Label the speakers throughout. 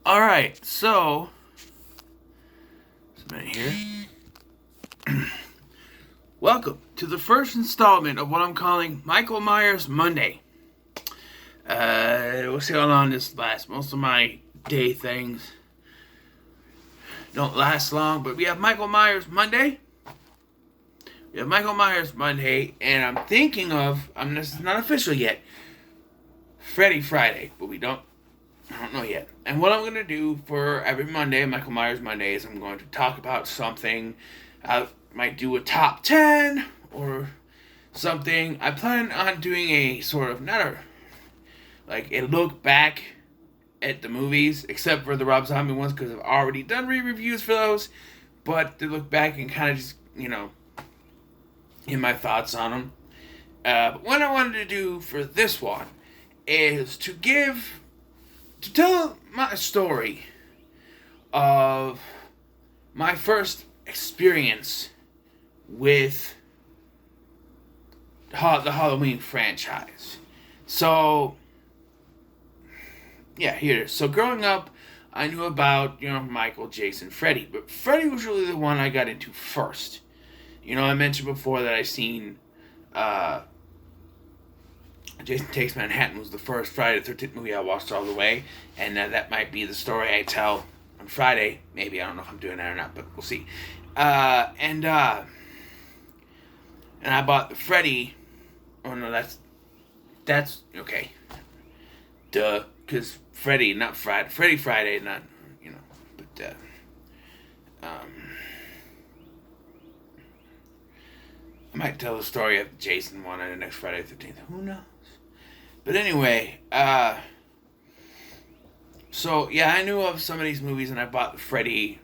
Speaker 1: Alright, so, just a minute here. Welcome to the first installment of what I'm calling Michael Myers Monday. We'll see how long this lasts. Most of my day things don't last long, but we have Michael Myers Monday. And I'm thinking of, this is not official yet, Freddy Friday, but I don't know yet. And what I'm going to do for every Monday, Michael Myers Monday, is I'm going to talk about something. I might do a top 10 or something. I plan on doing a sort of, a look back at the movies, except for the Rob Zombie ones, because I've already done re-reviews for those. But to look back and kind of just, get my thoughts on them. But what I wanted to do for this one is to tell my story of my first experience with the Halloween franchise. So, yeah, here it is. So, growing up, I knew about, Michael, Jason, Freddy, but Freddy was really the one I got into first. I mentioned before that I seen Jason Takes Manhattan was the first Friday the 13th movie I watched all the way, and that might be the story I tell on Friday. Maybe, I don't know if I'm doing that or not, but we'll see. And I bought the Freddy. Oh no, that's okay. Duh, because Freddy, not Friday. Freddy Friday, not but I might tell the story of Jason one on the next Friday the 13th. Who knows? But anyway, so yeah, I knew of some of these movies, and I bought the Freddy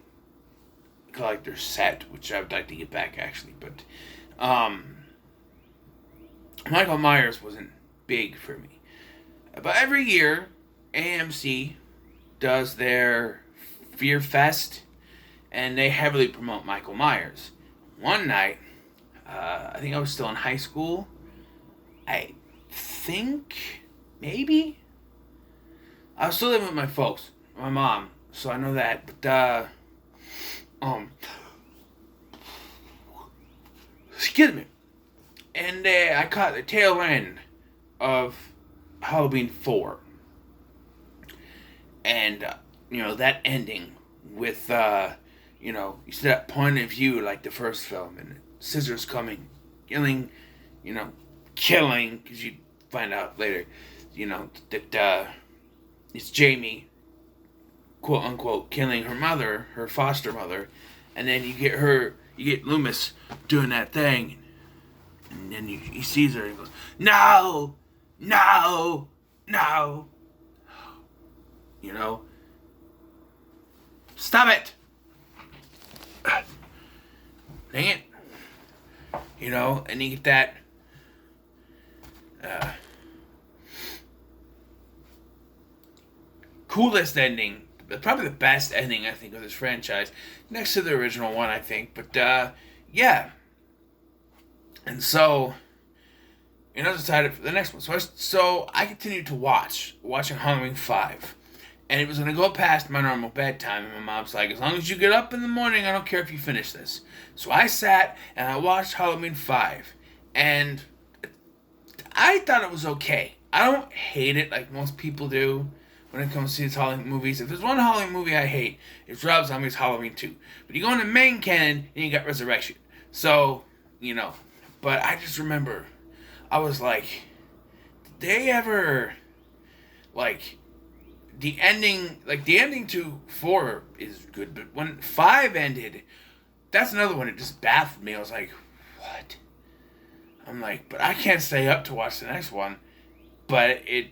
Speaker 1: collector set, which I would like to get back actually. But Michael Myers wasn't big for me. But every year, AMC does their Fear Fest, and they heavily promote Michael Myers. One night, I think I was still in high school. I think, maybe? I was still living with my folks, my mom, so I know that, but, excuse me. And, I caught the tail end of Halloween 4. And, that ending with, you see that point of view like the first film, and scissors coming, killing, because you find out later, that it's Jamie, quote unquote, killing her mother, her foster mother, and then you get Loomis doing that thing, and then he sees her and goes, no, no, no, stop it, dang it, and you get that, coolest ending, probably the best ending, I think, of this franchise, next to the original one, I think, but, yeah, and so, decided for the next one, so I continued to watching Halloween 5, and it was going to go past my normal bedtime, and my mom's like, as long as you get up in the morning, I don't care if you finish this. So I sat, and I watched Halloween 5, and I thought it was okay. I don't hate it like most people do when it comes to these Halloween movies. If there's one Halloween movie I hate, it's Rob Zombie's Halloween 2. But you go into main canon, and you got Resurrection. So, but I just remember, I was like, did they ever, the ending to 4 is good, but when 5 ended, that's another one that just baffled me. I was like, what? I'm like, but I can't stay up to watch the next one. But it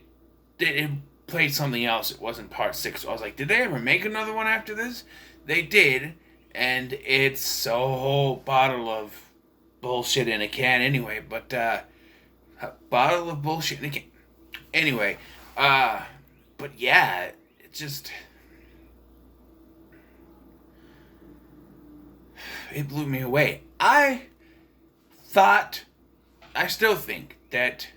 Speaker 1: played something else. It wasn't part 6. So I was like, did they ever make another one after this? They did, and it's a whole bottle of bullshit in a can anyway. But, a bottle of bullshit in a can. Anyway, but yeah, it just, it blew me away. I still think that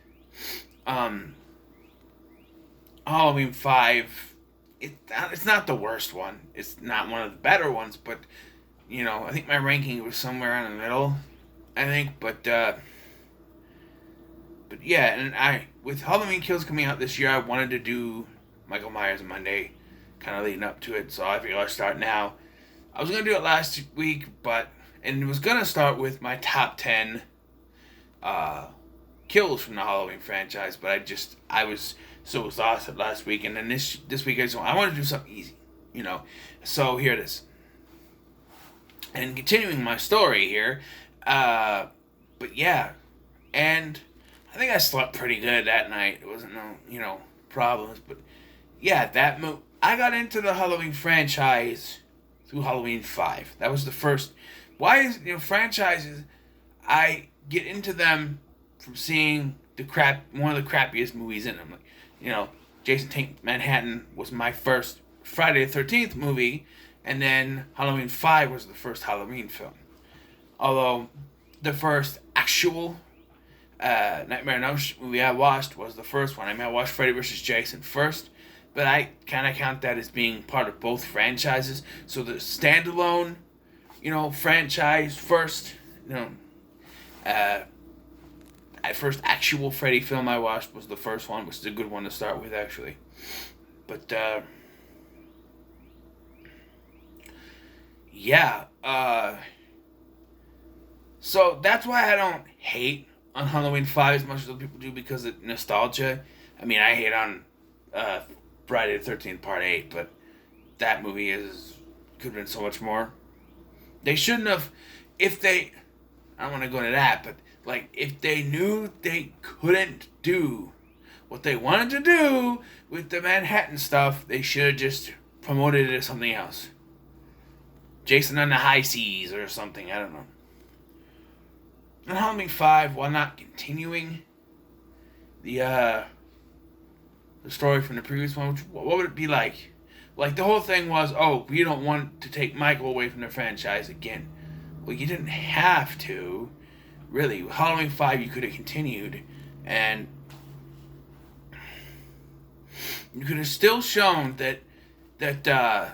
Speaker 1: Halloween 5 it's not the worst one. It's not one of the better ones, but I think my ranking was somewhere in the middle. I think, but yeah, and with Halloween Kills coming out this year, I wanted to do Michael Myers Monday, kind of leading up to it. So I figured I'll start now. I was gonna do it last week, and it was gonna start with my top 10 kills from the Halloween franchise, but I was so exhausted last week, and then this week I want to do something easy, So here it is. And continuing my story here, but yeah, and I think I slept pretty good that night. It wasn't no problems, but yeah, I got into the Halloween franchise through Halloween 5. That was the first. Why is franchises? I get into them from seeing one of the crappiest movies in them. Like, Jason Takes Manhattan was my first Friday the 13th movie, and then Halloween 5 was the first Halloween film. Although the first actual Nightmare on Elm Street movie I watched was the first one. I watched Freddy vs. Jason first, but I kind of count that as being part of both franchises. So the standalone, franchise first, first actual Freddy film I watched was the first one, which is a good one to start with, actually. But, yeah, so that's why I don't hate on Halloween 5 as much as other people do, because of nostalgia. I mean, I hate on Friday the 13th Part 8, but that movie could have been so much more. They shouldn't have, I don't want to go into that, but if they knew they couldn't do what they wanted to do with the Manhattan stuff, they should have just promoted it as something else. Jason on the High Seas or something, I don't know. And Halloween 5, while not continuing the story from the previous one, what would it be like? Like, the whole thing was, we don't want to take Michael away from the franchise again. Well, you didn't have to. Really, Halloween 5 you could have continued, and you could have still shown that because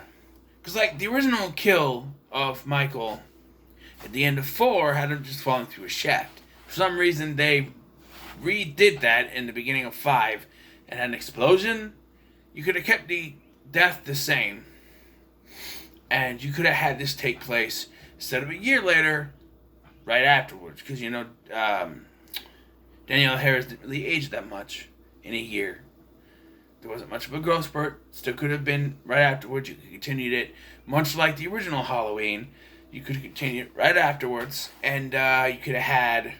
Speaker 1: the original kill of Michael at the end of 4 had him just falling through a shaft. For some reason, they redid that in the beginning of 5 and had an explosion. You could have kept the death the same, and you could have had this take place instead of a year later, right afterwards, because Danielle Harris didn't really age that much in a year. There wasn't much of a growth spurt. Still could have been right afterwards. You could have continued it, much like the original Halloween. You could have continued right afterwards, and you could have had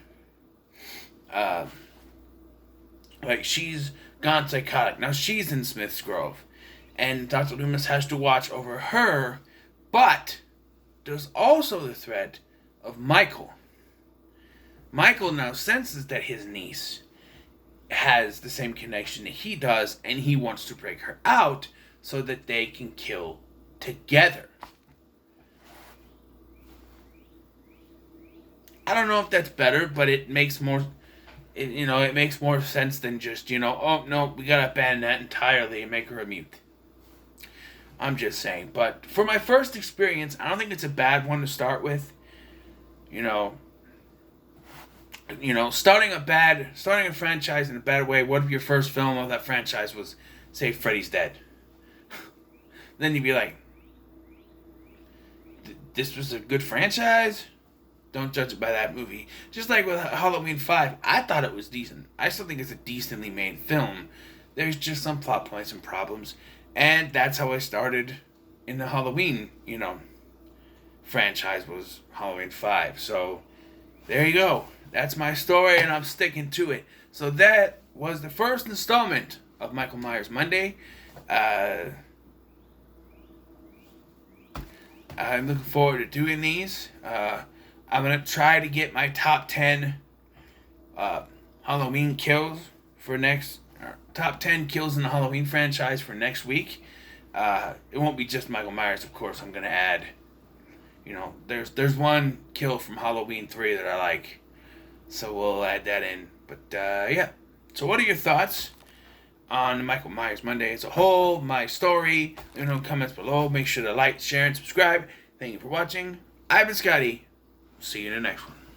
Speaker 1: she's gone psychotic. Now she's in Smith's Grove, and Dr. Loomis has to watch over her, but there's also the threat of Michael. Michael now senses that his niece has the same connection that he does, and he wants to break her out so that they can kill together. I don't know if that's better, but it makes more, it makes more sense than just, oh no, we gotta abandon that entirely and make her a mute. I'm just saying. But for my first experience, I don't think it's a bad one to start with. Starting a franchise in a bad way. What if your first film of that franchise was, say, Freddy's Dead? Then you'd be like, this was a good franchise? Don't judge it by that movie. Just like with Halloween 5, I thought it was decent. I still think it's a decently made film. There's just some plot points and problems. And that's how I started in the Halloween, franchise, was Halloween 5. So, there you go. That's my story, and I'm sticking to it. So that was the first installment of Michael Myers Monday. I'm looking forward to doing these. I'm going to try to get my top 10 Halloween kills for top 10 kills in the Halloween franchise for next week. It won't be just Michael Myers, of course. I'm going to add, there's one kill from Halloween 3 that I like. So we'll add that in. But, yeah. So what are your thoughts? on the Michael Myers Monday as a whole, my story. Let me know in the comments below. Make sure to like, share, and subscribe. Thank you for watching. I've been Scotty. See you in the next one.